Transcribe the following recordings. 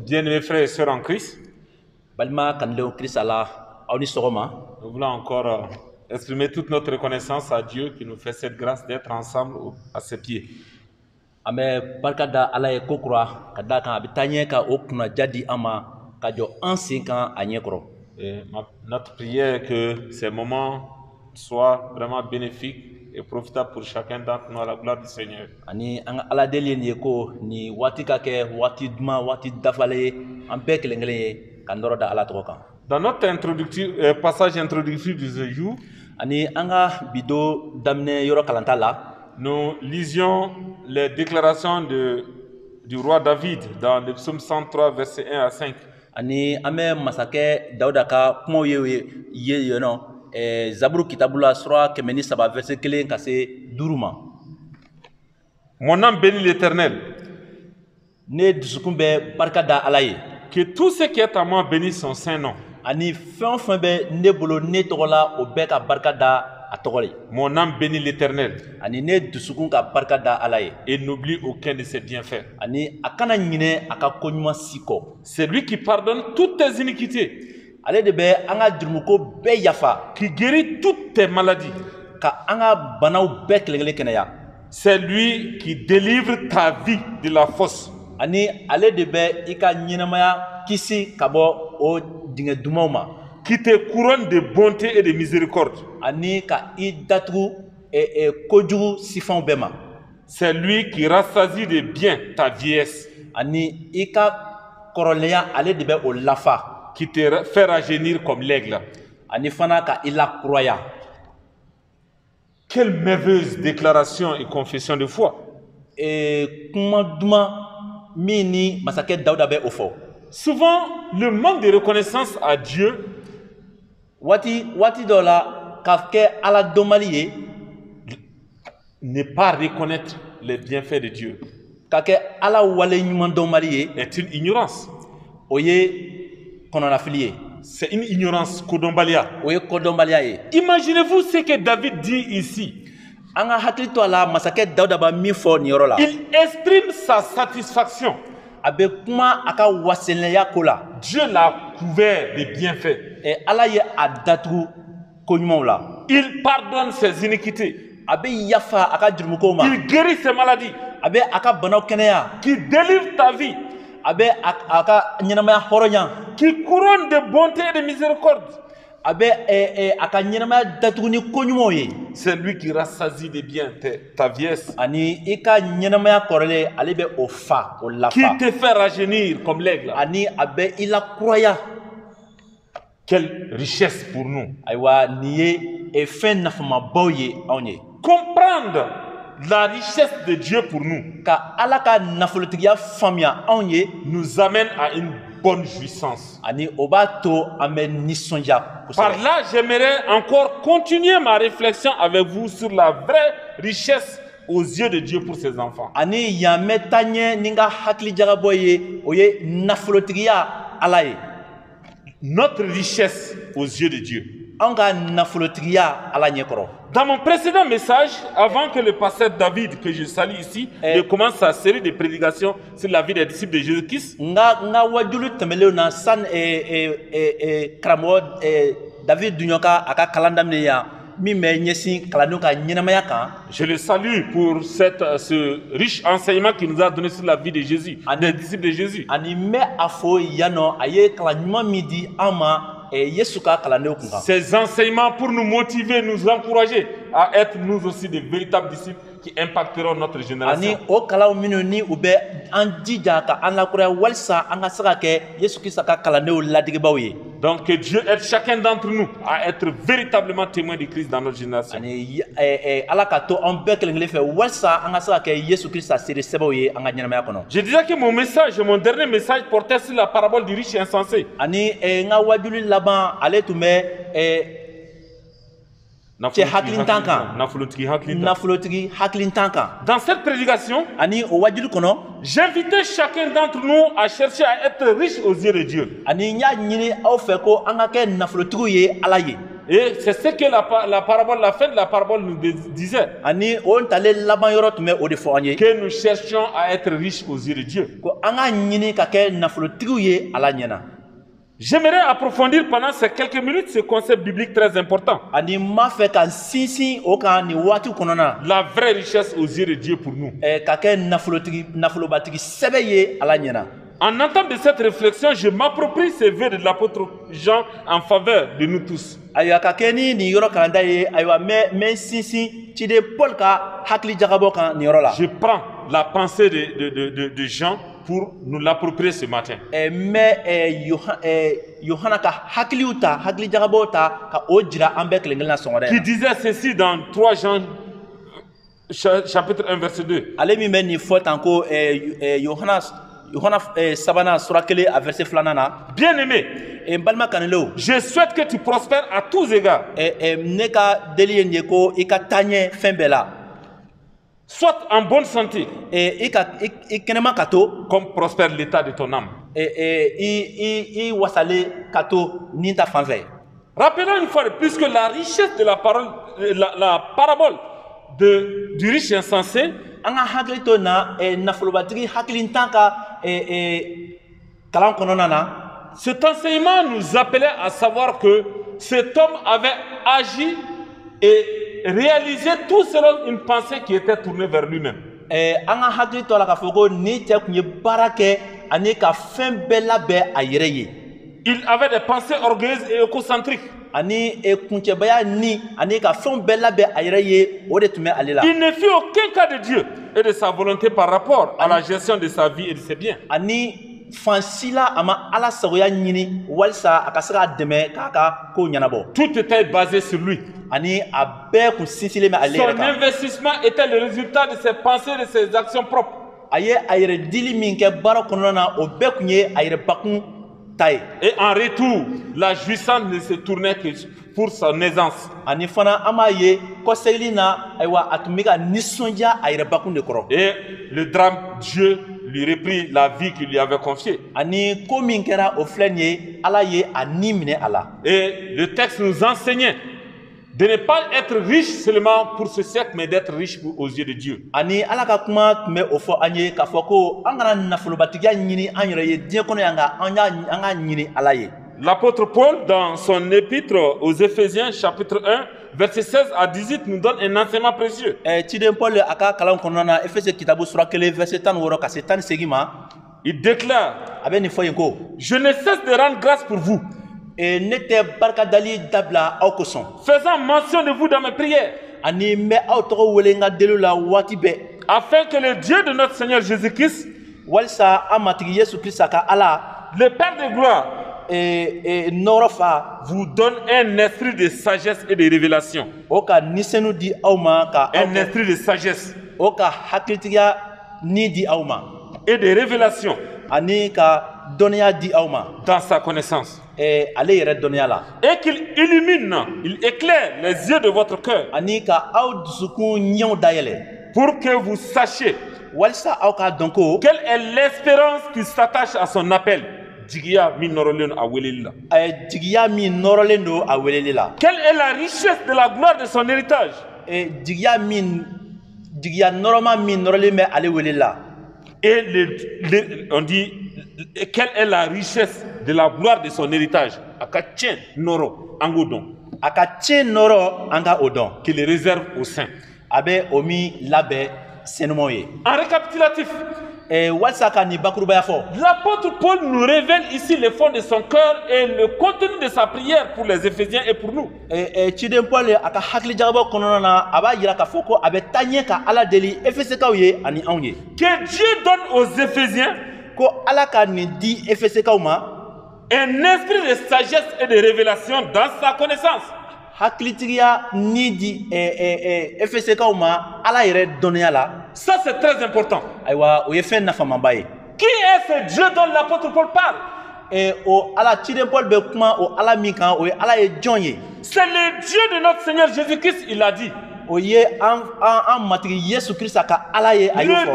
Bien-aimés frères et sœurs en Christ, balima kanlew Christ ala awni sogoma nous voulons encore exprimer toute notre reconnaissance à Dieu qui nous fait cette grâce d'être ensemble à ses pieds. ame barka da ala ye kokura kada kan abitanye ka okuna jadi ama ka jo ansin kan anyekro. Et notre prière est que ces moments soient vraiment bénéfiques et profitables pour chacun d'entre nous à la gloire du Seigneur. Ani anga ala delien ye ko ni wati ka ke wati duma wati dafale ambe kelengele kandoro da ala to kan. Dans notre passage introductif de ce jour, ani anga bido damne yoro kalanta la nous lisions les déclarations du roi David dans le psaume 103 verset 1 à 5. ani ame masake Dauda ka kumo ye no Zaburu kitabula sura kemeni saba verset kelen kase duruma. Mon âme bénit l'Éternel. Ne dusukumbe barka da alaye. Que tout ce qui est à moi bénisse son saint nom. Ani fɛn be ne bolo ne togola o bɛ ka barka da a tɔgɔ. Mon âme bénit l'Éternel. Ani ne dusukun ka barka da alaye. Et n'oublie aucun de ses bienfaits. Ani akana ɲinɛ a ka koɲuman si kɔ. C'est lui qui pardonne toutes tes iniquités. Ale de bɛ an ka jurumuko bɛɛ yafa. Qui guérit toutes tes maladies. Ka an ka banaw bɛɛ kelenkelen kɛnɛya. C'est lui qui délivre ta vie de la fosse. Ani ale de bɛ i ka ɲɛnamaya kisi ka bɔ o dingɛ dumanw ma. Qui te couronne de bonté et de miséricorde. Ani ka i datugu kojugu sifanw bɛɛ ma. C'est lui qui rassasie de bien ta vieillesse. Ani i ka kɔrɔlenya ale de bɛ o lafa. Qui te fait rajeunir comme l'aigle. Ani fana ka i lakuraya. Quelle merveilleuse déclaration et confession de foi. Kuma duman min ni masakɛ Dawuda bɛ o fɔ. Souvent, le manque de reconnaissance à Dieu wati dɔ la ka kɛ ala dɔnbali ye ne pas reconnaître les bienfaits de Dieu ka kɛ ala wale ɲuman dɔnbali ye est une ignorance. o ye kɔnɔnafili ye. C'est une ignorance kodɔnbaliya. o ye kɔdɔnbaliya ye. Imaginez-vous ce que David dit ici. An ka hakili to a la masakɛ Dawuda b'a min fɔ nin yɔrɔ la. Il exprime sa satisfaction. A bɛ kuma a ka waselenya ko la. Dieu l'a couvert de bienfaits. Ala ye a datugu koɲumanw la. Il pardonne ses iniquités. A bɛ yafa a ka jurumukow ma. Il guérit ses maladies. A bɛ a ka banaw kɛnɛya. Qui délivre ta vie. A bɛ a ka ɲɛnamaya hɔrɔnya. Qui couronne de bonté et de miséricorde. A bɛ a ka ɲɛnamaya datugu ni koɲumanw ye. C'est lui qui rassasie de bien ta vieillesse. Ani i ka ɲɛnamaya kɔrɔlen ale bɛ o fa o lafa. Qui te fait rajeunir comme l'aigle. Ani a bɛ i lakuraya. Quelle richesse pour nous. Ayiwa nin ye fɛn nafamabaw ye anw ye. Comprendre la richesse de Dieu pour nous. Ka ala ka nafolotigiya faamuya anw ye. Nous amène à une bonne jouissance. Ani o b'a to an bɛ nisɔndiya kosɛbɛ. Par là, j'aimerais encore continuer ma réflexion avec vous sur la vraie richesse aux yeux de Dieu pour ses enfants. Ani yan bɛ taa ɲɛ ni n ka hakili jagabɔ ye o ye nafolotigiya ala ye. Notre richesse aux yeux de Dieu. An ka nafolotigiya ala ɲɛkɔrɔ. Dans mon précédent message, avant que le pasteur David, que je salue ici, ne commence sa série de prédications sur la vie des disciples de Jésus-Christ, nga wajulu tɛmɛlenw na san karamɔgɔ David Dunyoka a ka kalan daminɛ yan min bɛ ɲɛsin kalandenw ka ɲɛnamaya kan. Je le salue pour ce riche enseignement qu'il nous a donné sur la vie de Jésus, des disciples de Jésus. Ani n bɛ a fɔ yan nɔ a ye kalan ɲuman min di an ma Yesu ka kalandenw kun kan. Ces enseignements pour nous motiver, nous encourager à être nous aussi de véritables disciples qui impacteront notre génération. Ani o kalanw minnu ni u bɛ an jija ka an lakuraya walisa an ka se ka kɛ Yesu Kirista ka kalandenw ladigibaw ye. Donc que Dieu aide chacun d'entre nous à être véritablement témoin de Christ dans notre génération. Ani ala ka to an bɛɛ kelen kelen fɛ walisa an ka se ka kɛ Yesu Kirista seere sɛbɛw ye an ka ɲɛnamaya kɔnɔ. Je disais que mon dernier message portait sur la parabole du riche insensé. Ani n ka wajuli laban ale tun bɛ cɛ hakilintan kan. Nafolotigi hakilintan kan. Dans cette prédication, ani o wajuli kɔnɔ, j'invitais chacun d'entre nous à chercher à être riche aux yeux de Dieu. Ani n y'a ɲini aw fɛ ko an ka kɛ nafolotigiw ye ala ye. Et c'est ce que la parabole, la fin de la parabole nous disait. Ani on tale laban yoro tume o de fo anye. Que nous cherchions à être riches aux yeux de Dieu. Ko anga nyini ka ke nafolotigiw ye ala nyana. J'aimerais approfondir pendant ces quelques minutes ce concept biblique très important. Ani ma fe ka sinsin o kan ni watu konona. La vraie richesse aux yeux de Dieu pour nous. Ka ke nafolobatigi sebe ye ala nyana. En entendant de cette réflexion, je m'approprie ces vœux de l'apôtre Jean en faveur de nous tous. Aywa ka ke ni yoro kalanda ye aywa me sinsin cide Paul ka hakli jagabo kan ni yoro la. Je prends la pensée de Jean pour nous l'approprier ce matin. Yohana ka hakliuta hakli jagabo ta ka ojira ambe klengel na songore. Qui disait ceci dans 3 Jean chapitre 1 verset 2. Ale mi men ni faut encore Yohana sabana sura kele a verset flanana. Bien-aimé, balma kanelo. Je souhaite que tu prospères à tous égards. Ne ka deli nyeko ika tanye fembela. Sois en bonne santé. Kenema kato comme prospère l'état de ton âme. Wasale kato ninta fanve. Rappelons une fois de plus que la richesse de la parole, la parabole du riche insensé, anga haklito na nafolobatigi haklintanka kalam kononana. Cet enseignement nous appelait à savoir que cet homme avait agi et réalisé tout selon une pensée qui était tournée vers lui-même. Anga haklito la kafoko ni te kunye barake ani ka fembela be ayereye. Il avait des pensées orgueilleuses et égocentriques. Ani kunchebaya ni ani ka fembela be ayereye ode tume alela. Il ne fit aucun cas de Dieu et de sa volonté par rapport à la gestion de sa vie et de ses biens. Ani fansila ama ala sagoya nyini walsa akasaka deme kaka ko nyanabo. Tout était basé sur lui. Ani abe ku sinsile me alera. Son investissement était le résultat de ses pensées et de ses actions propres. Aye ayere dili minke baro konona obe kunye ayere bakun taille. Et en retour, la jouissance ne se tournait que pour son aisance. Ani fana amaye koselina aywa atumika nisonja ayere bakun de koro. Et le drame, Dieu lui reprit la vie qu'il lui avait confiée. Ani ko minkera oflenye ala ye animine ala. Et le texte nous enseignait de ne pas être riche seulement pour ce siècle, mais d'être riche aux yeux de Dieu. Ani ala ka kuma me ofo anye ka foko angana nafulobatiga nyini anyere ye die kono yanga anga nyini ala ye. L'apôtre Paul, dans son épître aux Éphésiens, chapitre 1, verset 16 à 18, nous donne un enseignement précieux. Il déclare, je ne cesse de rendre grâce pour vous, faisant mention de vous dans mes prières, afin que le Dieu de notre Seigneur Jésus-Christ, le Père de gloire, vous donne un esprit de sagesse et de révélation. Un esprit de sagesse et de révélation dans sa connaissance. Et qu'il illumine, il éclaire les yeux de votre cœur pour que vous sachiez quelle est l'espérance qui s'attache à son appel. Quelle est la richesse de la gloire de son héritage? Et on dit, quelle est la richesse de la gloire de son héritage? Qu'il les réserve aux saints. En récapitulatif, l'apôtre Paul nous révèle ici le fond de son cœur et le contenu de sa prière pour les Éphésiens et pour nous. Que Dieu donne aux Éphésiens un esprit de sagesse et de révélation dans sa connaissance. Ça c'est très important. Qui est ce Dieu dont l'apôtre Paul parle? C'est le Dieu de notre Seigneur Jésus-Christ, il a dit. Le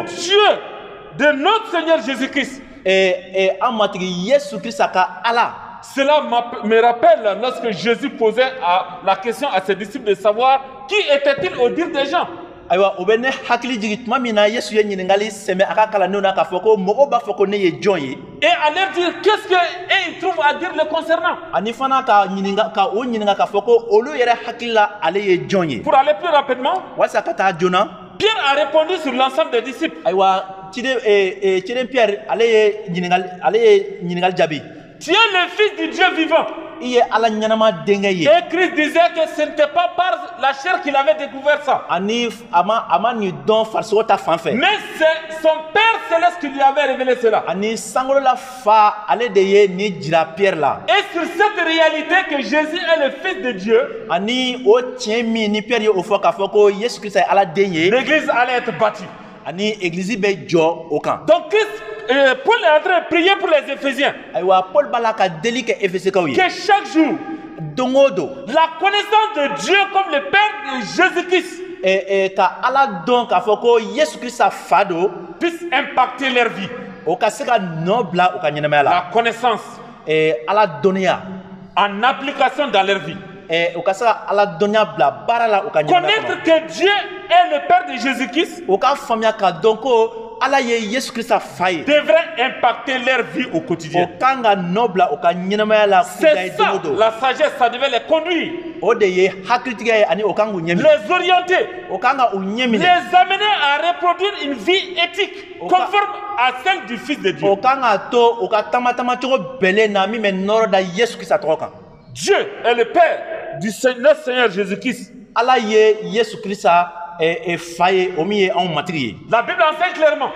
Dieu de notre Seigneur Jésus-Christ. Cela me rappelle lorsque Jésus posait la question à ses disciples de savoir qui était-il au dire des gens. Aywa o bɛ ne hakili jigin tuma min na Yesu ye ɲininkali sɛmɛ a ka kalandenw na k'a fɔ ko mɔgɔw b'a fɔ ko ne ye jɔn ye. Et à leur dire qu'est-ce qu'ils trouvent à dire le concernant. Ani fana ka o ɲininka k'a fɔ ko olu yɛrɛ hakili la ale ye jɔn ye. Pour aller plus rapidement, walasa ka taa joona. Pierre a répondu sur l'ensemble des disciples. Aywa ciden Pierre ale ye ɲininkali jaabi. Tu es le fils du Dieu vivant. I ye Ala ɲɛnama denkɛ ye. Et Christ disait que ce n'était pas par la chair qu'il avait découvert ça. Ani a ma nin dɔn farisogo ta fan fɛ. Mais c'est son Père céleste qui lui avait révélé cela. Ani sankolola fa ale de ye ni jira Pierre la. Et sur cette réalité que Jésus est le fils de Dieu, ani o tiɲɛ min ni Pierre ye o fɔ k'a fɔ ko Yesu Christ ye Ala den ye. l'église allait être bâtie. Ani église bɛ jɔ o kan. Donc Paul est en train de prier pour les Éphésiens. Ayiwa Paul b'a la ka deli kɛ Efesikaw ye. Que chaque jour, don o don. la connaissance de Dieu comme le Père de Jésus-Christ ka Ala dɔn k'a fɔ ko Yesu Christ fa don. puisse impacter leur vie. O ka se ka nɔ bila u ka ɲɛnamaya la. La connaissance. Ala dɔnniya. En application dans leur vie. U ka se ka Ala dɔnniya bila baara la u ka ɲɛnamaya kɔnɔ. Connaître que Dieu est le Père de Jésus-Christ. U ka faamuya k'a dɔn ko Ala ye Yesu Christ fa ye. Devrait impacter leur vie au quotidien. O kan ka nɔ bila u ka ɲɛnamaya la. C'est ça, la sagesse, ça devait les conduire. O de ye hakilitigiya ye ani o kan k'u ɲɛminɛ. Les orienter. O kan ka u ɲɛminɛ. Les amener à reproduire une vie éthique conforme à celle du Fils de Dieu. O kan ka to o ka tamatama cogo bɛlɛ na min bɛ nɔrɔ da Yesu Christ tɔgɔ kan. Dieu est le Père du Seigneur Jésus-Christ. Ala ye Yesu Christ fa ye o min ye anw matigi ye. La Bible enseigne clairement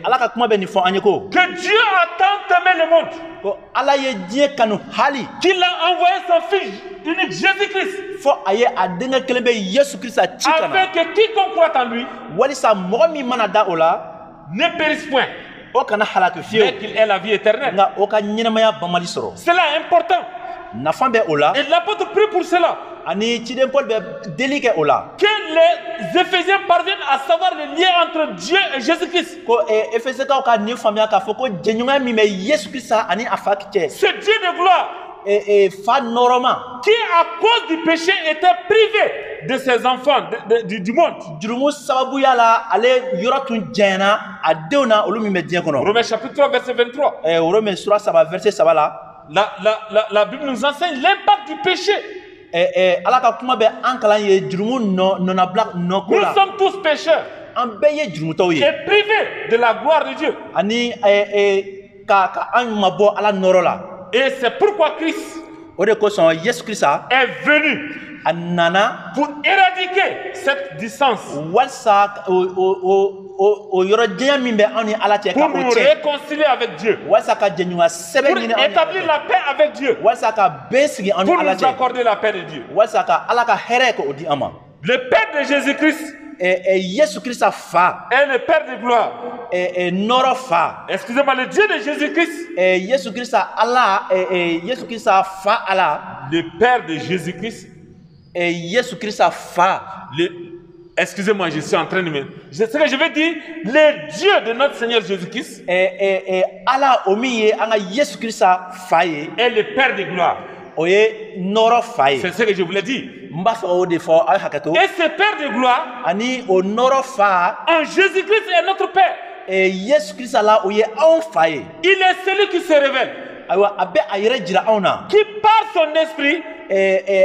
Ala ka kuma bɛ nin fɔ an ye ko. que Dieu a tant aimé le monde ko Ala ye diɲɛ kanu hali. qu'il a envoyé son Fils unique Jésus-Christ. Fɔ a ye a denkɛ kelen bɛ Yesu Christ ci ka na. Afin que quiconque croit en lui walisa mɔgɔ min mana da o la. ne périsse point. O kana halaki fiyewu. Mais qu'il ait la vie éternelle. Nka o ka ɲɛnamaya banbali sɔrɔ. Cela est important. Nafa bɛ o la. Et l'apôtre prie pour cela. Ani ciden Paul bɛ deli kɛ o la. Que les Éphésiens parviennent à savoir le lien entre Dieu et Jésus-Christ. Ko Efesikaw ka nin faamuya k'a fɔ ko jɛɲɔgɔnya min bɛ Yesu Christ ani a fa cɛ. Ce Dieu de gloire fa nɔrɔma. qui à cause du péché était privé de ses enfants du monde. Jurumu sababuya la ale yɔrɔ tun jɛnyɛna a denw na olu min bɛ diɲɛ kɔnɔ. Romains chapitre 3 verset 23. Romains sura 3 verset 3 la. La Bible nous enseigne l'impact du péché. Ala ka kuma bɛ an kalan ye jurumu nɔnabila nɔko la. Nous sommes tous pécheurs. An bɛɛ ye jurumutɔw ye. Et privés de la gloire de Dieu. Ani ka an mabɔ Ala nɔrɔ la. Et c'est pourquoi Christ o de kosɔn Yesu Christ est venu a nana pour éradiquer cette distance. Walisa o yɔrɔ jɛnya min bɛ an ni Ala cɛ. Pour nous réconcilier avec Dieu. Walisa ka jɛɲɔgɔnya sɛbɛn ɲini Pour établir la paix avec Dieu. walisa ka bɛn sigi an ni Pour Ala nous cɛ. accorder la paix de Dieu. Walisa ka Ala ka hɛrɛ k'o di an ma. Le Père de Jésus-Christ Yesu Christ fa. est le Père de gloire. Nɔrɔ fa. Excusez-moi, le Dieu de Jésus-Christ. Yesu Christ Ala Yesu Christ fa Ala. Le Père de Jésus-Christ. Yesu Christ fa. Excusez-moi, je suis en train de me... Ce que je veux dire, le Dieu de notre Seigneur Jésus-Christ Ala o min ye an ka Yesu Christ fa ye. est le Père de gloire. O ye nɔrɔ fa ye. C'est ce que je voulais dire. N b'a fɛ o de fɔ aw hakɛto. Et ce Père de gloire, ani o nɔrɔ fa. en Jésus-Christ est notre Père. Yesu Christ la o ye anw fa ye. Il est celui qui se révèle. Ayiwa a bɛ a yɛrɛ jira anw na. Qui par son esprit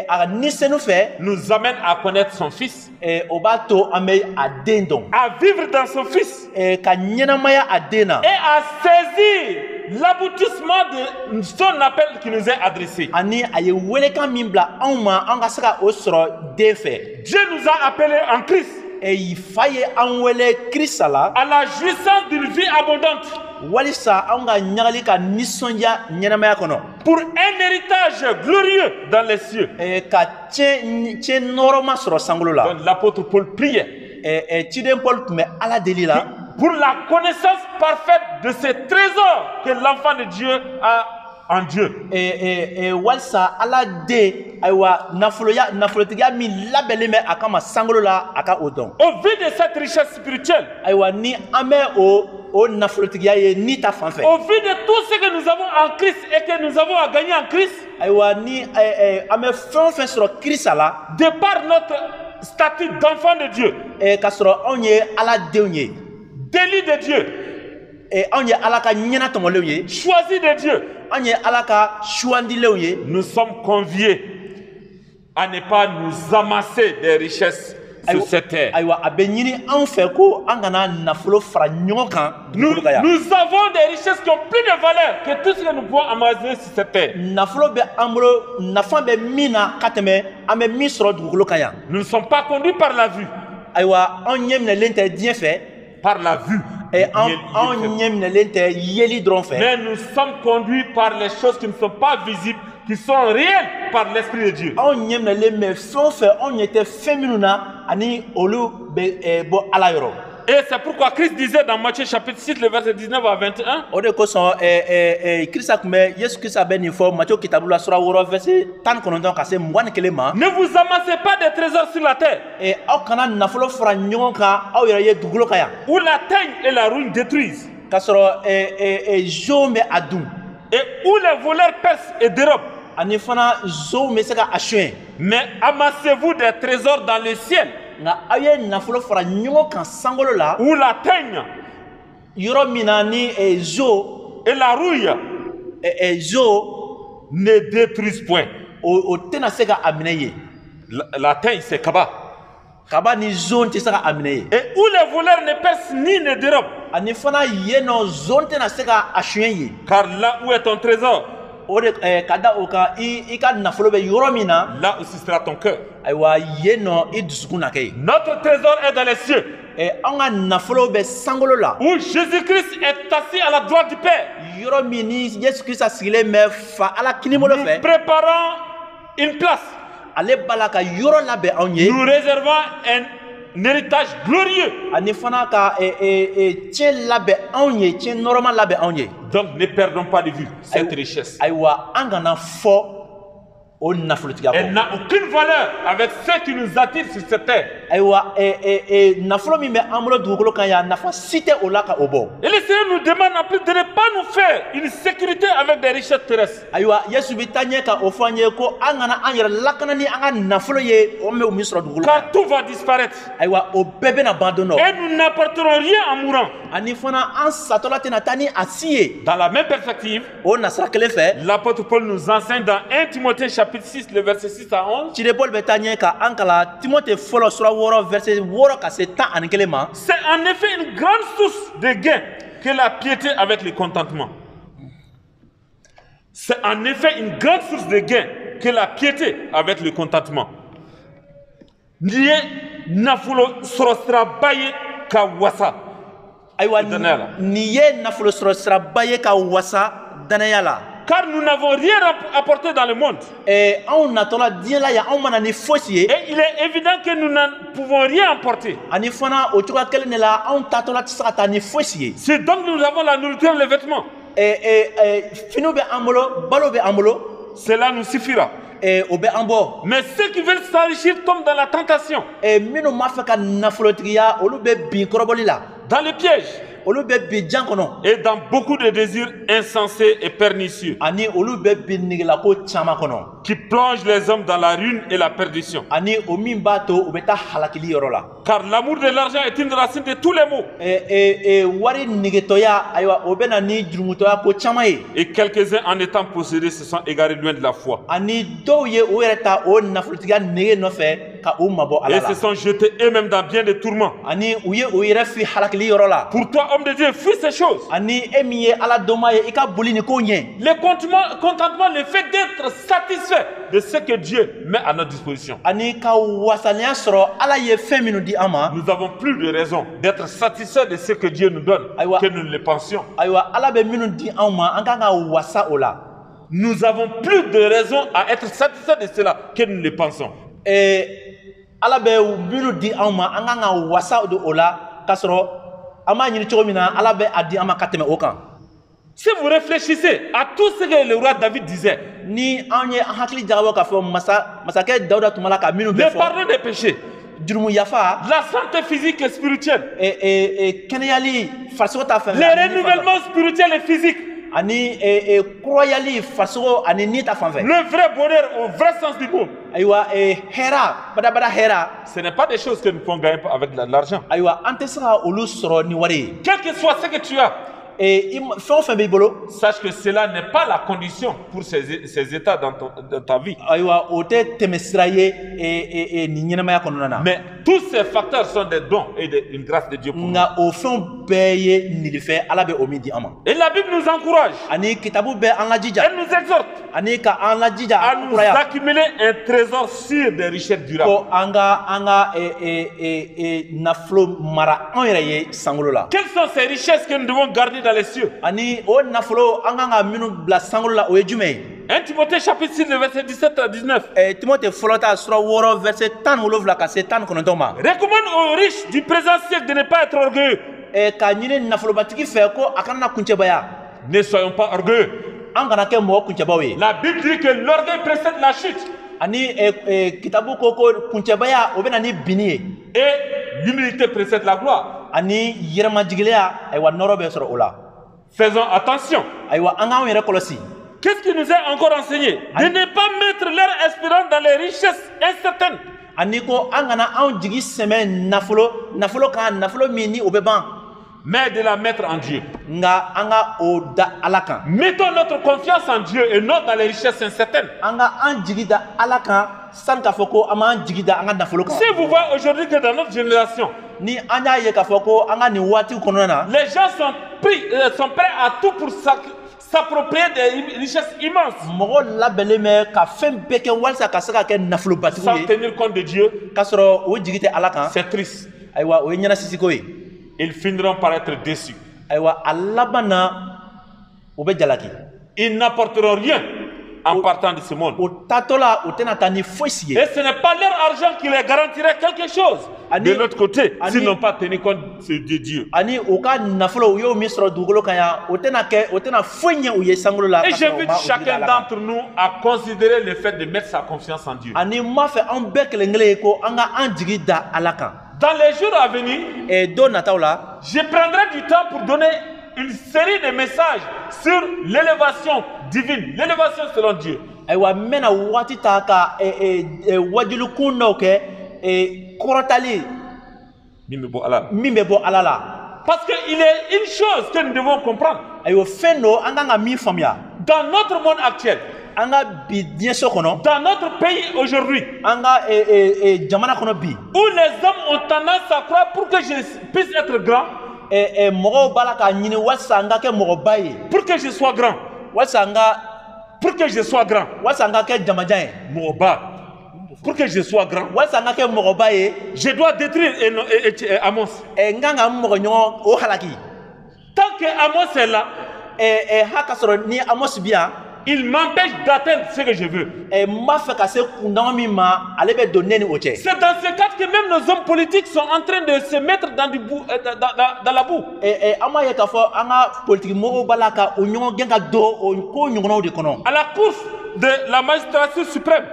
a ka nisɛnu fɛ. nous amène à connaître son Fils. O b'a to an bɛ a den dɔn. À vivre dans son Fils. Ka ɲɛnamaya a den na. Et à saisir l'aboutissement de son appel qui nous est adressé. Ani a ye welekan min bila anw ma an ka se ka o sɔrɔ den fɛ. Dieu nous a appelés en Christ. Fa ye an wele Krista la. À la jouissance d'une vie abondante. Walisa an ka ɲagali ka nisɔndiya ɲɛnamaya kɔnɔ. Pour un héritage glorieux dans les cieux. Ka tiɲɛ nɔrɔma sɔrɔ sankolo la. Donc l'apôtre Paul priait. Ciden Paul tun bɛ Ala deli la. Pour la connaissance parfaite de ces trésors que l'enfant de Dieu a en Dieu. Walsa ala de aywa nafolotigia mi labeli me akama sangolo la aka odon. Au vu de cette richesse spirituelle, Aywa ni ame o nafolotigia ye ni ta fanfait. au vu de tout ce que nous avons en Christ et que nous avons à gagner en Christ, Aywa ni ame fenfen sur Christ ala de par notre statut d'enfant de Dieu, kasoro onye ala deunye. d'élu de Dieu, Onye ala ka nyena tomole ye. choisi de Dieu, Onye ala ka shuandi ye. nous sommes conviés à ne pas nous amasser des richesses sur cette terre. Aywa abenyini an fe ko an kana nafolo fara ɲɔgɔn kan Nous dugukolo kan yan. avons des richesses qui ont plus de valeur que tout ce que nous pouvons emmagasiner sur cette terre. Nafolo bɛ an bolo nafa bɛ min na ka tɛmɛ an bɛ min sɔrɔ dugukolo kan yan. Nous ne sommes pas conduits par la vue, Ayiwa anw ɲɛ minɛlen tɛ diɲɛ fɛ par la vue. anw ɲɛ minɛlen tɛ yeli dɔrɔn fɛ. Mais nous sommes conduits par les choses qui ne sont pas visibles, qui sont réelles par l'Esprit de Dieu. Anw ɲɛ minɛlen mɛ fɛn o fɛn anw ɲɛ tɛ fɛn minnu na ani olu bɛ bɔ Ala yɔrɔ. Et c'est pourquoi Christ disait dans Matthieu chapitre 6, le verset 19 à 21, O de kosɔn Kirisa tun bɛ Yesu Kirisa bɛ nin fɔ Matthieu kitabu la sura 6 verset 19 ka se 21 ma. ne vous amassez pas des trésors sur la terre, Aw kana nafolo fara ɲɔgɔn kan aw yɛrɛ ye dugukolo kan yan. où la teigne et la rouille détruisent, K'a sɔrɔ zon bɛ a dun et où les voleurs percent et dérobent. ani fana zon bɛ se ka a suɲɛ. Mais amassez-vous des trésors dans le ciel, Nka aw ye nafolo fara ɲɔgɔn kan sankolo la où la teigne yɔrɔ min na ni zo et la rouille ne détruisent point. o tɛna se ka a minɛ ye. La teigne, c'est Kaba. Kaba ni zon tɛ se ka a minɛ ye. Et où les voleurs ne percent ni ne dérobent. Ani fana yen nɔ zon tɛna se ka a suɲɛ ye. Car là où est ton trésor, O de ka da o kan i ka nafolo bɛ yɔrɔ min na là aussi sera ton cœur. ayiwa yen nɔ i dusukun na kɛ ye. Notre trésor est dans les cieux, An ka nafolo bɛ sankolo la où Jésus-Christ est assis à la droite du Père, yɔrɔ min ni Yesu Kirisa sigilen bɛ fa Ala kinibolo fɛ. préparant une place, Ale bala ka yɔrɔ labɛn anw ye nous réservant un héritage glorieux. ani fana ka tiɲɛ labɛn anw ye tiɲɛ nɔrɔma labɛn anw ye. Donc ne perdons pas de vue cette richesse. Ayiwa an kana fɔ o nafolotigiya Elle kɔ. n'a aucune valeur avec ceux qui nous attirent sur cette terre. Ayiwa nafolo min bɛ an bolo dugukolo kan yan nafa si tɛ o la ka o bɔ. Et le Seigneur nous demande en plus de ne pas nous faire une sécurité avec des richesses terrestres. Ayiwa Yesu bi taa ɲɛ ka o fɔ an ye ko an kana an yɛrɛ lakana ni an ka nafolo ye o bɛ min sɔrɔ dugukolo kan. Car tout va disparaître. Ayiwa o bɛɛ bɛna ban don dɔ. Et nous n'apporterons rien en mourant. Ani fana an satɔla tɛna taa ni a si ye. Dans la même perspective, O nasira kelen fɛ. l'apôtre Paul nous enseigne dans 1 Timothée chapitre 6, le verset 6 à 11. Ciden Paul bɛ taa ɲɛ ka an kala Timote fɔlɔ sura 6 verset 6 ka se 11 ma. C'est en effet une grande source de gain que la piété avec le contentement. C'est en effet une grande source de gain que la piété avec le contentement. Niye nafulo sorosira baye ka wasa. Ayiwa Danaya la. nin ye nafolo sɔrɔ siraba ye ka wasa danaya la. Car nous n'avons rien apporté dans le monde. Anw natɔla diɲɛ la yan anw mana ni fosi ye. Et il est évident que nous n'en pouvons rien apporter. Ani fana o cogoya kelen de la anw tatɔla tɛ se ka taa ni fosi ye. C'est donc nous avons la nourriture et les vêtements. Finiw bɛ an bolo balo bɛ an bolo Cela nous suffira. o bɛ an bɔ. Mais ceux qui veulent s'enrichir tombent dans la tentation, Minnu m'a fɛ ka nafolotigiya olu bɛ bin kɔrɔbɔli la dans le piège olu bɛ bin jan kɔnɔ et dans beaucoup de désirs insensés et pernicieux ani olu bɛ bin negela ko caman kɔnɔ qui plongent les hommes dans la ruine et la perdition. ani o min b'a to u bɛ taa halakili yɔrɔ la. Car l'amour de l'argent est une racine de tous les maux. Wari negetɔya ayiwa o bɛ na ni jurumutɔya ko caman ye Et quelques-uns en étant possédés se sont égarés loin de la foi. ani dɔw ye o yɛrɛ ta o nafolotigiya nege nɔfɛ ka u mabɔ Ala Et se la sont jetés eux-mêmes dans bien des tourments. ani u ye o yɛrɛ fi halakili yɔrɔ la Pour toi, homme de Dieu, fuis ces choses. ani min ye Ala dɔnma ye i ka boli nin ko ɲɛ. Le contentement, le fait d'être satisfait de ce que Dieu met à notre disposition. Ani ka wasalenya sɔrɔ Ala ye fɛn minnu di an ma. Nous avons plus de raison d'être satisfaits de ce que Dieu nous donne Aïwa. que nous ne le pensions. Ayiwa Ala bɛ minnu di an ma an kan ka wasa o la. Nous avons plus de raison à être satisfaits de cela que nous le pensons. Ala bɛ minnu di an ma an kan ka wasa o la k'a sɔrɔ an b'a ɲini cogo min na Ala bɛ a di an ma ka tɛmɛ o kan. Si vous réfléchissez à tout ce que le roi David disait, ni an ye an hakili jagabɔ k'a fɔ masakɛ Dawuda tun b'a la ka minnu le bɛɛ fɔ pardon des péchés, jurumu yafa la santé physique et spirituelle, kɛnɛyali farisogo ta fɛn le renouvellement spirituel et physique, ani kurayali farisogo ani ni ta fan fɛ le vrai bonheur au vrai sens du mot. ayiwa hɛra badabada hɛra Ce n'est pas des choses que nous pouvons gagner avec l'argent. ayiwa an tɛ se ka olu sɔrɔ ni wari ye Quel que soit ce que tu as, fɛn o fɛn b'i bolo sache que cela n'est pas la condition pour ces états dans ta vie. ayiwa o tɛ tɛmɛ sira ye nin ɲɛnamaya kɔnɔna na Mais tous ces facteurs sont des dons et une grâce de Dieu pour nous. nka o fɛnw bɛɛ ye nilifɛ ala bɛ o min di an ma Et la Bible nous encourage, ani kitabu bɛ an lajija elle nous exhorte ani ka an lajija à an nous kuraya accumuler un trésor sûr des richesses durables. ko an ka nafolo mara an yɛrɛ ye sankolo la Quelles sont ces richesses que nous devons garder dans les cieux? ani o nafolo an kan ka minnu bila sankolo la o ye jumɛn ye 1 Timothée chapitre 6, le verset 17 à 19. timote fɔlɔ ta sura 6 verset 17 ka se 19 ma Recommande aux riches du présent siècle de ne pas être orgueilleux. ka ɲini nafolobatigi fɛ ko a kana na kuncɛbaya Ne soyons pas orgueilleux. an kana kɛ mɔgɔ kuncɛbaw ye La Bible dit que l'orgueil précède la chute ani kitabu ko kuncɛbaya o bɛ na ni binni ye et l'humilité précède la gloire. ani yɛrɛmajigileya ayiwa nɔrɔ bɛ sɔrɔ o la Faisons attention. ayiwa an k'an yɛrɛ kɔlɔsi Qu'est-ce qui nous est encore enseigné? De ne pas mettre leur espérance dans les richesses incertaines. ani ko an kana anw jigi sɛmɛ nafolo kan nafolo min ni o bɛ ban Mais de la mettre en Dieu. nga an ka o da ala kan Mettons notre confiance en Dieu et non dans les richesses incertaines. an ka an jigi da ala kan sani k'a fɔ ko an m'an jigi da an ka nafolo kan Si vous voyez aujourd'hui que dans notre génération, ni an y'a ye k'a fɔ ko an ka nin waatiw kɔnɔna na les gens sont prêts à tout pour s'approprier des richesses immenses, mɔgɔ labɛnlen bɛ ka fɛn bɛɛ kɛ walisa ka se ka kɛ nafolobatigiw sans ye tenir compte de Dieu. k'a sɔrɔ o jigi tɛ ala kan C'est triste. ayiwa o ye ɲɛnasisiko ye Ils finiront par être déçus. ayiwa a laban na o bɛ jalaki Ils n'apporteront rien en partant de ce monde. o taatɔ la o tɛna taa ni fosi ye Et ce n'est pas leur argent qui les garantirait quelque chose. Ani- De l'autre côté, Ani- s'ils n'ont pas tenu compte de Dieu. ani o ka nafolo u y'o min sɔrɔ dugukolo kan yan o tɛna foyi ɲɛ u ye sankolo la Et k'a sɔrɔ u j'invite ma o jigi da chacun Ala kan. d'entre nous à considérer le fait de mettre sa confiance en Dieu. ani n b'a fɛ anw bɛɛ kelen kelen ye ko an ka an jigi da ala kan Dans les jours à venir, don nataw la je prendrai du temps pour donner une série de messages sur l'élévation divine, l'élévation selon Dieu. ayiwa n bɛna waati ta ka wajulikun dɔw kɛ kɔrɔtali min bɛ bɔ ala la Parce qu'il est une chose que nous devons comprendre. ayiwa fɛn dɔ an kan ka min faamuya Dans notre monde actuel, an ka bi diɲɛso kɔnɔ dans notre pays aujourd'hui, an ka jamana kɔnɔ bi où les hommes ont tendance à croire pour que je puisse être grand, mɔgɔw b'a la k'a ɲini walisa n ka kɛ mɔgɔba ye pour que je sois grand, walisa n ka kɛ jamajan ye Moba, pour que je sois grand, walisa n ka kɛ mɔgɔba ye je dois détruire Amos. n kan ka n mɔgɔ ɲɔgɔn o halaki Tant que Amos est là, ha ka sɔrɔ ni Amos bi yan il m'empêche d'atteindre ce que je veux. n b'a fɛ ka se kundama min ma ale bɛ don ne ni o cɛ C'est dans ce cadre que même nos hommes politiques sont en train de se mettre dans la boue. an b'a ye k'a fɔ an ka politiki mɔgɔw b'a la ka o ɲɔgɔn gɛn ka don o ko ɲɔgɔnnaw de kɔnɔ À la course de la magistrature suprême,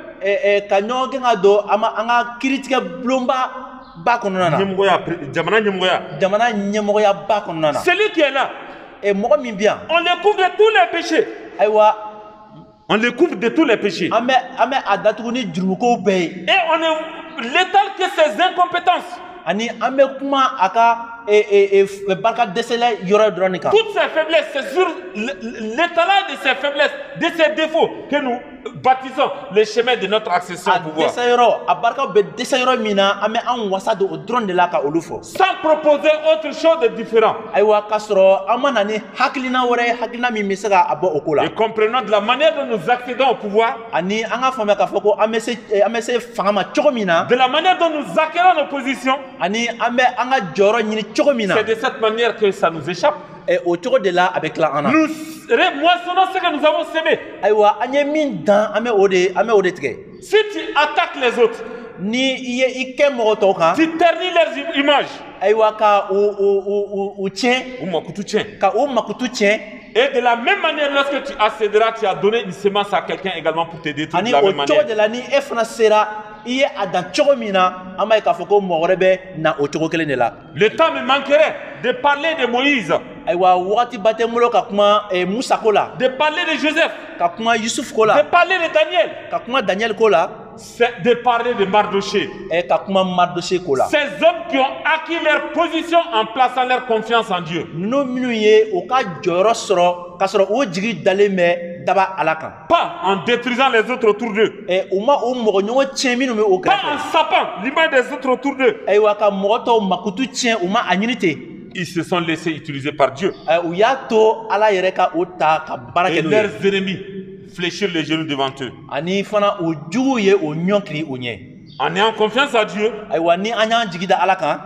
ka ɲɔgɔn gɛn ka don an ka kiiritigɛ bulonba ba kɔnɔna na jamana ɲɛmɔgɔya ba kɔnɔna na celui qui est là, mɔgɔ min bi yan on le couvre de tous les péchés. ayiwa On le couvre de tous les péchés. an bɛ a datugu ni jurumukow bɛɛ ye Et on ne l'étale que ses incompétences. ani an bɛ kuma a ka barika dɛsɛla yɔrɔ dɔrɔn de kan Toutes ses faiblesses, c'est sur l'étalage de ses faiblesses, de ses défauts que nous baptisons le chemin de notre accession a au pouvoir. dɛsɛ yɔrɔ a barikaw bɛ dɛsɛ yɔrɔ min na an bɛ an wasa don o dɔrɔn de la ka olu fɔ Sans proposer autre chose de différent. ayiwa k'a sɔrɔ an ma na ni hakilina wɛrɛ ye hakilina min bɛ se ka bɔ o ko la Et comprenons de la manière dont nous accédons au pouvoir, ani an ka faamuya k'a fɔ ko an bɛ se fanga ma cogo min na de la manière dont nous acquérons nos positions, ani an bɛ an ka jɔyɔrɔ ɲini cogo min na c'est de cette manière que ça nous échappe. o cogo de la a bɛ tila an na Nous moissonnons ce que nous avons semé. ayiwa an ye min dan an bɛ o de tigɛ Si tu attaques les autres, ni i kɛ mɔgɔ tɔw kan tu ternis leurs images. ayiwa ka u tiɲɛ Ou moi, que tu tiens. ka u makutu tiɲɛ Et de la même manière, lorsque tu accéderas, tu as donné une semence à quelqu'un également pour te détruire de la même manière. de la ni e fana sera i ye a dan cogo min na an b'a ye k'a fɔ ko mɔgɔ wɛrɛ bɛ na o cogo kelen de la. Le temps me manquerait de parler de Moïse, ayiwa wagati ba tɛ n bolo ka kuma Musa ko la, de parler de Joseph, ka kuma Yusuf ko de la, parler de Daniel, ka kuma Daniel ko la, c'est de parler de Mardoché. ka kuma Mardoché ko la. Ces hommes qui ont acquis leur position en plaçant leur confiance en Dieu. Ninnu minnu ye u ka jɔyɔrɔ sɔrɔ k'a sɔrɔ u jigi dalen bɛ daba Ala kan. Pas en détruisant les autres autour d'eux. U ma u mɔgɔ ɲɔgɔn tiɲɛ minnu bɛ o Pas kɛrɛfɛ. en sapant l'image des autres autour d'eux. Ayiwa ka mɔgɔ tɔw makutu tiɲɛ u ma a ɲini ten. Ils se sont laissés utiliser par Dieu. U y'a to Ala yɛrɛ ka o ta ka baara Et kɛ n'o ye. leurs ennemis fléchir les genoux devant eux. Ani fana o jugu ye o ɲɔn kiri o ɲɛ. En ayant confiance à Dieu, Ayiwa ni an y'an jigi da Ala kan,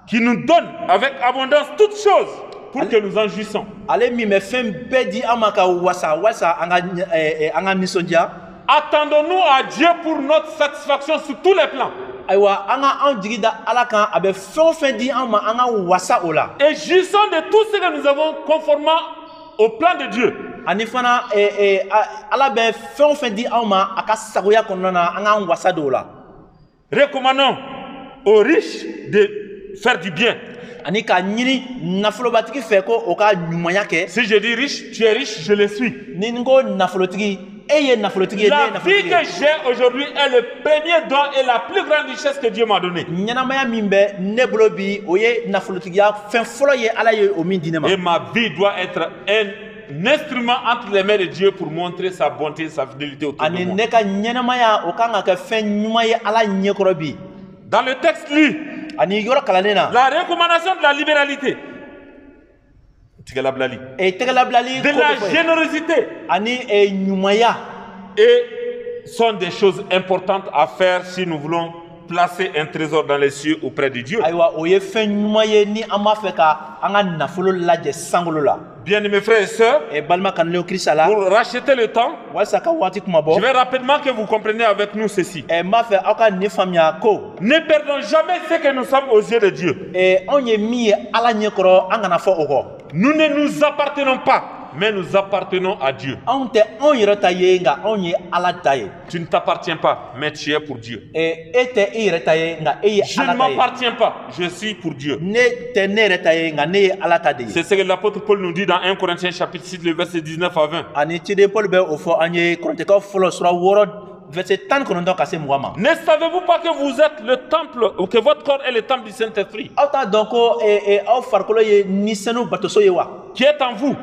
qui nous donne avec abondance toutes choses pour que nous en jouissons. ale min bɛ fɛn bɛɛ di an ma ka wasa walasa an ka nisɔndiya. Attendons-nous à Dieu pour notre satisfaction sur tous les plans. Ayiwa an ka an jigi da Ala kan a bɛ fɛn o fɛn di an ma an ka wasa o la. Et jouissons de tout ce que nous avons conformément au plan de Dieu. Ani fana Ala bɛ fɛn o fɛn di an ma a ka sagoya kɔnɔna na an k'an wasa don o la. Recommandons aux riches de faire du bien. Ani k'a ɲini nafolobatigi fɛ ko o ka ɲumanya kɛ. Si je dis riche, tu es riche, je le suis. Ni n ko nafolotigi e ye nafolotigi ye ne ye La vie nafolotigi que ye. j'ai aujourd'hui est le premier don et la plus grande richesse que Dieu m'a donnée. Ɲɛnamaya min bɛ ne bolo bi o ye nafolotigiya fɛn fɔlɔ ye Ala ye o min di ne ma. Et ma vie doit être un instrument entre les mains de Dieu pour montrer sa bonté et sa fidélité autour de Ani moi. ne ka ɲɛnamaya o kan ka kɛ fɛn ɲuman ye Ala ɲɛkɔrɔ bi. Dans le texte, lit Ani yɔrɔ kalannen na. la recommandation de la libéralité, Tɛgɛlabilali de ko la bɛ fɔ ye. générosité, Ani ɲumanya et sont des choses importantes à faire si nous voulons placer un trésor dans les cieux auprès de Dieu. ayiwa o ye fɛn ɲuman ye ni an b'a fɛ ka an ka nafolo lajɛ sankolo la. Bien-aimés frères et sœurs, Balima kanulenw Kirisa la pour racheter le temps, walasa ka waati kuma je bɔ. vais rapidement que vous compreniez avec nous ceci. N b'a fɛ aw ka nin faamuya ko Ne perdons jamais ce que nous sommes aux yeux de Dieu. anw ye min ye Ala ɲɛkɔrɔ an kana fɔ o kɔ. Nous ne nous appartenons pas, mais nous appartenons à Dieu. Anw tɛ anw yɛrɛ ta ye nka anw ye Ala ta ye. Tu ne t'appartiens pas, mais tu es pour Dieu. E tɛ e yɛrɛ ta ye nka e ye Je ne Ala ta ye. m'appartiens pas, je suis pour Dieu. Ne tɛ ne yɛrɛ ta ye nka ne ye Ala ta de ye. C'est ce que l'apôtre Paul nous dit dans 1 Corinthiens chapitre 6, le verset 19 à 20. Ani ciden Paul bɛ o fɔ an ye Korintikaw fɔlɔ sura 6 verset 19 ka se 20 ma. Ne savez-vous pas que vous êtes le temple, ou que votre corps est le temple du Saint-Esprit Aw t'a dɔn ko aw farikolo ye nisɛnu batoso ye wa? qui est en vous,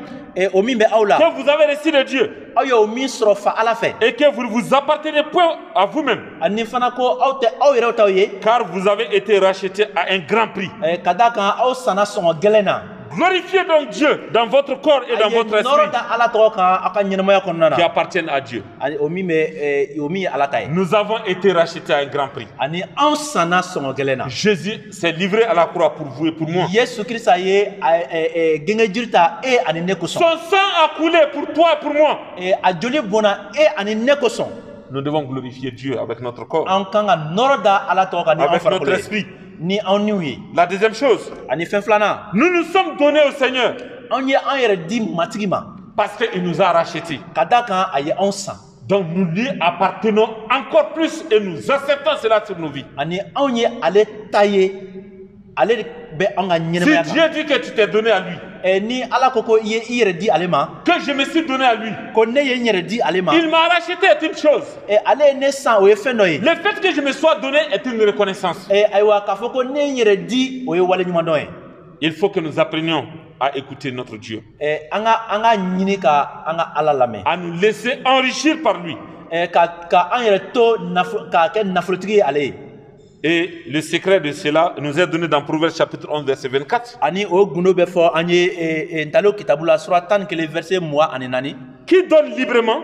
O min bɛ aw la. que vous avez reçu de Dieu, Aw ye o min sɔrɔ fa Ala fɛ. et que vous ne vous appartenez point à vous-même, Ani fana ko aw tɛ aw yɛrɛw taw ye. car vous avez été rachetés à un grand prix. Ka d'a kan aw sanna sɔngɔ gɛlɛn na. Glorifiez donc Dieu dans votre corps et dans votre Nɔrɔ esprit da Ala tɔgɔ kan aw ka ɲɛnamaya kɔnɔna qui na. appartiennent à Dieu. Ani o min ye Ala ta ye. Nous avons été rachetés à un grand prix. Ani anw sanna sɔngɔ gɛlɛn na. Jésus s'est livré à la croix pour vous et pour moi. Yesu Kirisa ye gɛngɛjiri ta e ani ne kosɔn. Son sang a coulé pour toi et pour moi. A joli bɔnna e ani ne kosɔn. Nous devons glorifier Dieu avec notre corps, An kan ka nɔrɔ da Ala tɔgɔ kan ni anw avec notre farikolo ye. esprit. Ni anw niw ye. La deuxième chose, Ani fɛn filanan, nous nous sommes donnés au Seigneur anw ye an yɛrɛ di matigi ma. parce qu'il nous a rachetés. Ka d'a kan a ye anw san. Donc nous lui appartenons encore plus et nous acceptons cela sur nos vies. Ani anw ye ale ta ye. Ale de bɛ anw ka Si ɲɛnamaya kan. Dieu dit que tu t'es donné à lui, Ni Ala ko ko i ye i yɛrɛ di ale ma, que je me suis donné à lui, ko ne ye n yɛrɛ di ale ma. il m'a racheté est une chose. Ale ye ne san o ye fɛn dɔ ye. Le fait que je me sois donné est une reconnaissance. Ayiwa k'a fɔ ko ne ye n yɛrɛ di o ye waleɲuman dɔn ye. Il faut que nous apprenions à écouter notre Dieu, An ka ɲini ka an ka Ala lamɛn. à nous laisser enrichir par lui. Ka an yɛrɛ to k'a kɛ nafolotigi ye ale ye. Et le secret de cela nous est donné dans Proverbes chapitre 11 verset 24. Ani o gundo bɛ fɔ an ye ntalo kitabu la sura 11 verset 24. Qui donne librement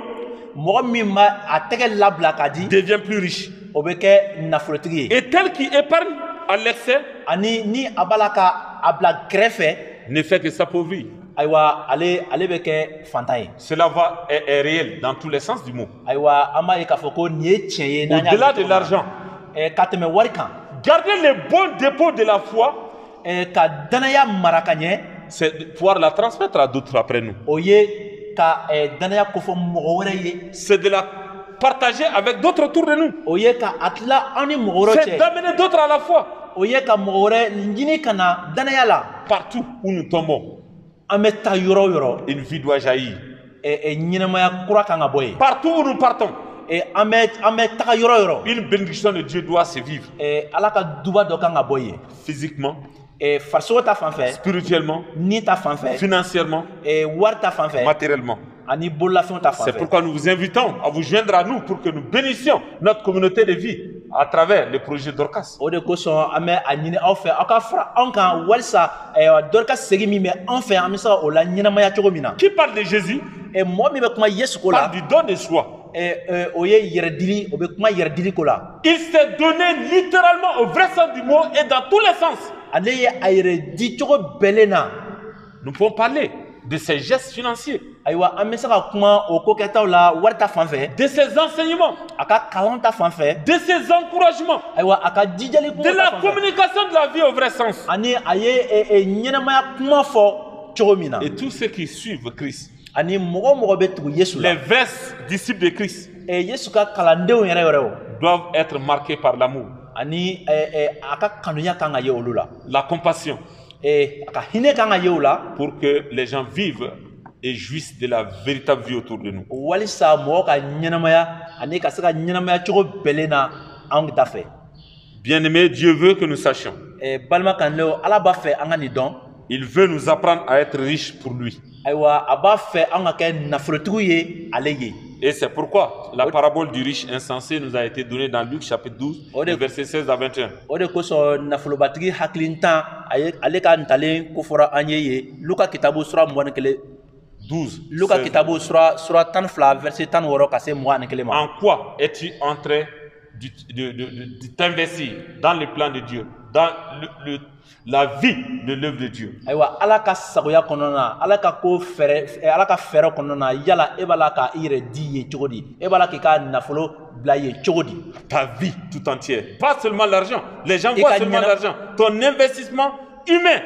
Mɔgɔ min ma a tɛgɛ labila k'a di devient plus riche. o bɛ kɛ nafolotigi ye. Et tel qui épargne à l'excès Ani ni a b'a la ka a bila kɛrɛfɛ, ne fait que s'appauvrir. ayiwa ale bɛ kɛ fantan ye. Cela est réel dans tous les sens du mot. Ayiwa an b'a ye k'a fɔ ko nin ye tiɲɛ ye. n'an y'a Au-delà mɛn de cogo min na. l'argent, Ka tɛmɛ wari kan. gardez les bons dépôts de la foi Ka danaya mara ka ɲɛ c'est de pouvoir la transmettre à d'autres après nous. o ye ka danaya kofɔ mɔgɔ wɛrɛ ye. C'est de la partager avec d'autres autour de nous. o ye ka a tila an ni mɔgɔ wɛrɛ C'est cɛ. d'amener d'autres à la foi. o ye ka mɔgɔ wɛrɛ ɲini ka na danaya la. Partout où nous tombons, an bɛ taa yɔrɔ o yɔrɔ. une vie doit jaillir. ɲɛnɛmaya kura kan ka bɔ yen. Partout où nous partons, an bɛ taga yɔrɔ o yɔrɔ. une bénédiction de Dieu doit se vivre. ala ka duba dɔ kan ka bɔ yen. Physiquement, farisogo ta fan fɛ. spirituellement, ni ta fan fɛ. financièrement, wari ta fan fɛ. matériellement. ani bololafɛnw ta fan C'est fɛ. pourquoi nous vous invitons à vous joindre à nous pour que nous bénissions notre communauté de vie à travers le projet Dorcas. o de kosɔn an bɛ a ɲini aw fɛ aw ka fara anw kan walisa Dorcas segin min bɛ anw fɛ an bɛ se ka o la ɲɛnamaya cogo min na. Qui parle de Jésus mɔgɔ min bɛ kuma Yesu ko la. parle du don de soi. o ye yɛrɛdili o bɛ kuma yɛrɛdili ko la. Il s'est donné littéralement au vrai sens du mot et dans tous les sens. ale ye a yɛrɛ di cogo bɛɛlen na. Nous pouvons parler de ses gestes financiers, ayiwa an bɛ se ka kuma o ko kɛtaw la wari ta fan fɛ. de ses enseignements, a ka kalan ta fan fɛ. de ses encouragements, ayiwa a ka jijali kuma de ta la fan fɛ. communication de la vie au vrai sens. ani a ye ɲɛnamaya kuma fɔ cogo min na. Et tous ceux qui suivent Christ, ani mɔgɔ o mɔgɔ bɛ tugu Yesu la. les vrais disciples de Christ, Yesu ka kalandenw yɛrɛ yɛrɛ o. doivent être marqués par l'amour, ani a ka kanuya kan ka ye olu la. la compassion, a ka hinɛ kan ka ye o la. pour que les gens vivent et jouissent de la véritable vie autour de nous. walisa mɔgɔ ka ɲɛnamaya ani ka se ka ɲɛnamaya cogo bɛɛlen na anw ta fɛ. Bien-aimés, Dieu veut que nous sachions. balima kandenw ala b'a fɛ an ka nin dɔn. Il veut nous apprendre à être riches pour lui. ayiwa a b'a fɛ an ka kɛ nafolotigiw ye ale ye. Et c'est pourquoi la parabole du riche insensé nous a été donnée dans Luc chapitre 12, versets 16 à 21. o de kosɔn nafolobatigi hakilintan ale ka ntalen kofɔra an ye ye luka kitabu sura 21 12. luka 16. kitabu sura 12 verset 16 ka se 21 ma. En quoi es-tu en train de t'investir dans le plan de Dieu, dans la vie de l'œuvre de Dieu? ayiwa ala ka sagoya kɔnɔna na ala ka ko fɛrɛ ala ka fɛɛrɛ kɔnɔna na yala e b'a la ka i yɛrɛ di ye cogo di e b'a la k'i ka nafolo bila ye cogo di. Ta vie tout entière, pas seulement l'argent. Les gens voient seulement l'argent. Ton investissement humain,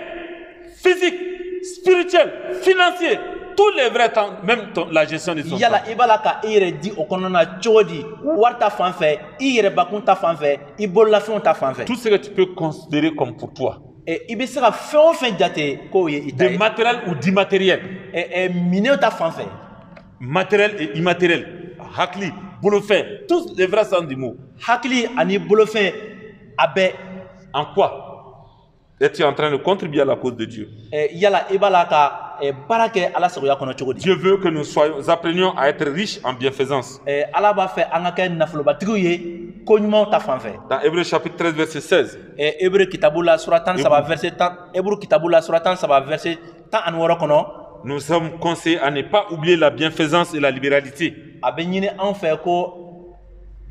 physique, spirituel, financier, tous les vrais temps, même la gestion de son temps. yala i b'a la ka i yɛrɛ di o kɔnɔna na cogo di wari ta fan fɛ i yɛrɛ bakun ta fan fɛ i bololafɛnw ta fan fɛ. Tout ce que tu peux considérer comme pour toi, i bɛ se ka fɛn o fɛn jate k'o ye i ta de ye. matériel ou d'immatériel, minɛnw ta fan fɛ. matériel et immatériel, hakli, bolofin, tous les vrais sens du mot. hakili ani bolofɛn a bɛɛ. En quoi es-tu en train de contribuer à la cause de Dieu? yala i b'a la ka baara kɛ ala sagoya kɔnɔ cogo di. Dieu veut que nous apprenions à être riches en bienfaisance. ala b'a fɛ an ka kɛ nafolobatigiw ye ko ɲumanw ta fan fɛ. Dans Hébreux chapitre 13 verset 16, Hébreux kitabu la sura 13 verset 10 Hébreux kitabu la sura 13 verset 16 kɔnɔ. nous sommes conseillés à ne pas oublier la bienfaisance et la libéralité. a bɛ ɲini anw fɛ ko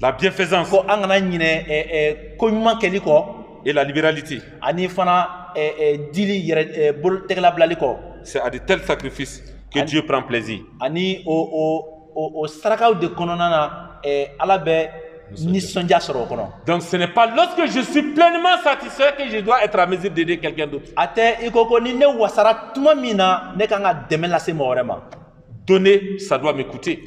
La bienfaisance an kana ɲinɛ ko ɲuman kɛli kɔ et la libéralité, ani fana dili yɛrɛ bolo tɛgɛla bilali kɔ c'est à de tels sacrifices que Dieu prend plaisir. ani o sarakaw de kɔnɔna na ala bɛ nisɔndiya sɔrɔ o kɔnɔ. Donc ce n'est pas lorsque je suis pleinement satisfait que je dois être à mesure d'aider quelqu'un d'autre. a tɛ i ko ni ne wasara tuma min na ne kan ka dɛmɛ lase mɔgɔ wɛrɛ ma. Donner, ça doit m'écouter.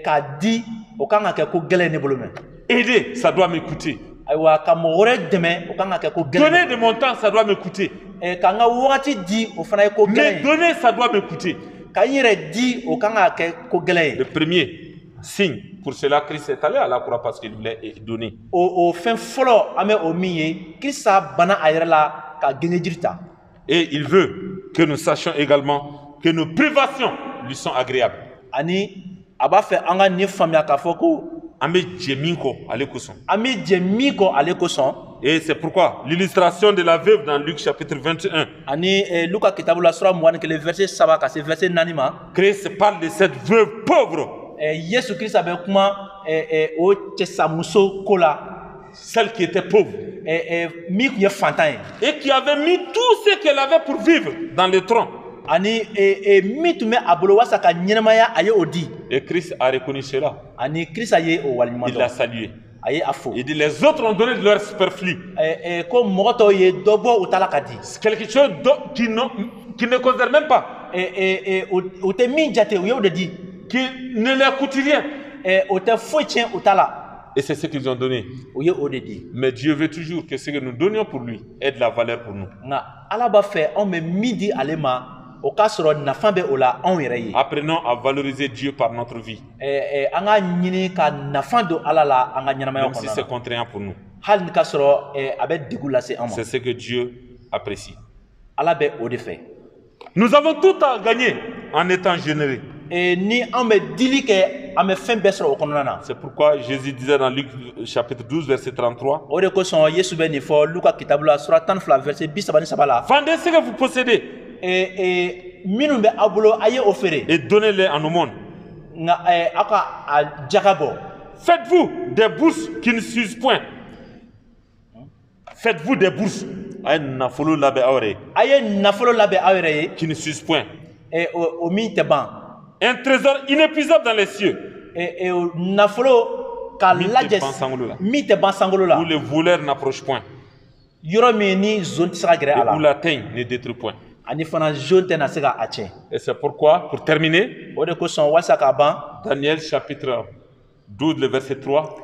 K'a di o kan ka kɛ ko gɛlɛn ne bolo mɛ. Aider, ça doit m'écouter. ayiwa ka mɔgɔ wɛrɛ dɛmɛ o kan ka kɛ ko gɛlɛn. Donner de mon temps, ça doit m'écouter. Ka n ka wagati di o fana ye ko Mais gɛlɛn ye. donner, ça doit m'écouter. ka n yɛrɛ di o kan ka kɛ ko gɛlɛn ye. Le premier signe, pour cela Christ est allé à la croix parce qu'il voulait donner. o fɛn fɔlɔ an bɛ o min ye kirisa bana a yɛrɛ la ka genge jiri ta. Et il veut que nous sachions également que nos privations lui sont agréables. ani a b'a fɛ an ka nin faamuya k'a fɔ ko An bɛ jɛ min kɔ ale kosɔn. an bɛ jɛ min kɔ ale kosɔn. Et c'est pourquoi l'illustration de la veuve dans Luc chapitre 21, ani luka kitabu la sura 21 verset 3 ka se verset 4 ma. Christ parle de cette veuve pauvre, yesu kirisa bɛ kuma o cɛsamuso ko la. celle qui était pauvre min tun ye fantan ye. et qui avait mis tout ce qu'elle avait pour vivre dans le tronc. ani min tun bɛ a bolo walasa ka ɲɛnamaya a ye o di. Et Christ a reconnu cela. ani kirisa ye o waleɲuman Il l'a dɔn. salué. a ye a fo. Il dit les autres ont donné de leur superflu. ko mɔgɔ tɔw ye dɔ bɔ u ta la ka di. C'est quelque chose qui ne considèrent même pas, o tɛ min jate o y'o de di qui ne leur coûte rien. o tɛ foyi tiɲɛ o ta la Et c'est ce qu'ils ont donné. o ye o de di Mais Dieu veut toujours que ce que nous donnions pour lui ait de la valeur pour nous. nka ala b'a fɛ anw bɛ min di ale ma o k'a sɔrɔ nafa bɛ o la anw yɛrɛ ye Apprenons à valoriser Dieu par notre vie, an k'a ɲini ka nafa don ala la an ka ɲɛnamaya même si kɔnɔna c'est na contraignant pour nous. hali ni ka sɔrɔ a bɛ degun lase an ma C'est ce que Dieu apprécie. ala bɛ o de fɛ Nous avons tout à gagner en étant généreux. ni anw bɛ dili kɛ an bɛ fɛn bɛɛ sɔrɔ o kɔnɔna na C'est pourquoi Jésus disait dans Luc chapitre 12, verset 33, o de kosɔn yesu bɛ nin fɔ luka kitabu la sura 12 verset 33 la vendez ce que vous possédez minnu bɛ aw bolo a ye o feere et donnez-les en aumône. nka aw ka a jaga bɔ Faites-vous des bourses qui ne s'usent point. Faites-vous des bourses. Ay nafolo labe awre, a ye nafolo labɛn aw yɛrɛ ye qui ne s'usent point. o min tɛ ban Un trésor inépuisable dans les cieux, o nafolo ka Min tɛ lajɛ ban sankolo la. min tɛ ban sankolo la où les voleurs n'approchent point, yɔrɔ min ni zon tɛ se ka gɛrɛ a et où la la teigne ne détruit point. ani fana zon tɛ na se ka a tiɲɛ Et c'est pourquoi, pour terminer, o de kosɔn walasa k'a ban Daniel chapitre 12, le verset 3,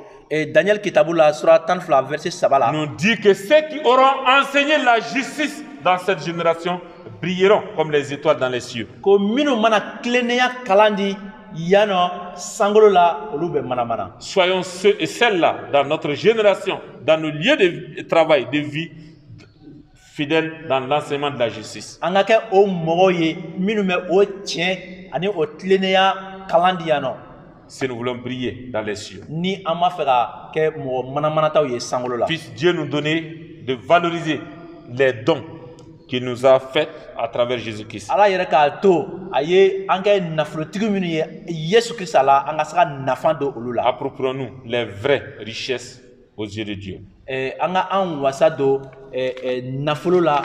daniel kitabu la sura 12 verset 3 la nous dit que ceux qui auront enseigné la justice dans cette génération brilleront comme les étoiles dans les cieux. ko minnu mana tilennenya kalan di yan nɔ sankolo la olu bɛ manamana Soyons ceux et celles-là dans notre génération, dans nos lieux de travail, de vie, fidèles dans l'enseignement de la justice. an ka kɛ o mɔgɔw ye minnu bɛ o tiɲɛ ani o tilennenya kalan di yan nɔ Si nous voulons briller dans les cieux. ni an b'a fɛ ka kɛ mɔgɔ manamanataw ye sankolo la Puisse Dieu nous donner de valoriser les dons qu'il nous a faits à travers Jésus-Christ. ala yɛrɛ k'a to a ye an kɛ nafolotigi minnu ye yesu kirisa la an ka se ka nafa don olu la Approprions-nous les vraies richesses aux yeux de Dieu. an ka an wasa don nafolo la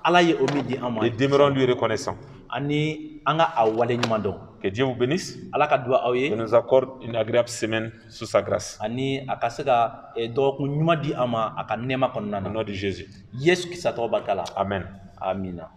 ala ye o min di an ma Et demeurons lui reconnaissants. ani an ka a wale ɲuman dɔn Que Dieu vous bénisse ala ka duwa aw et ye nous accorde une agréable semaine sous sa grâce. ani a ka se ka dɔgɔkun ɲuman di an ma a ka nɛɛma kɔnɔna Au na nom de Jésus. yesu kirisa tɔgɔ barika la Amen. amina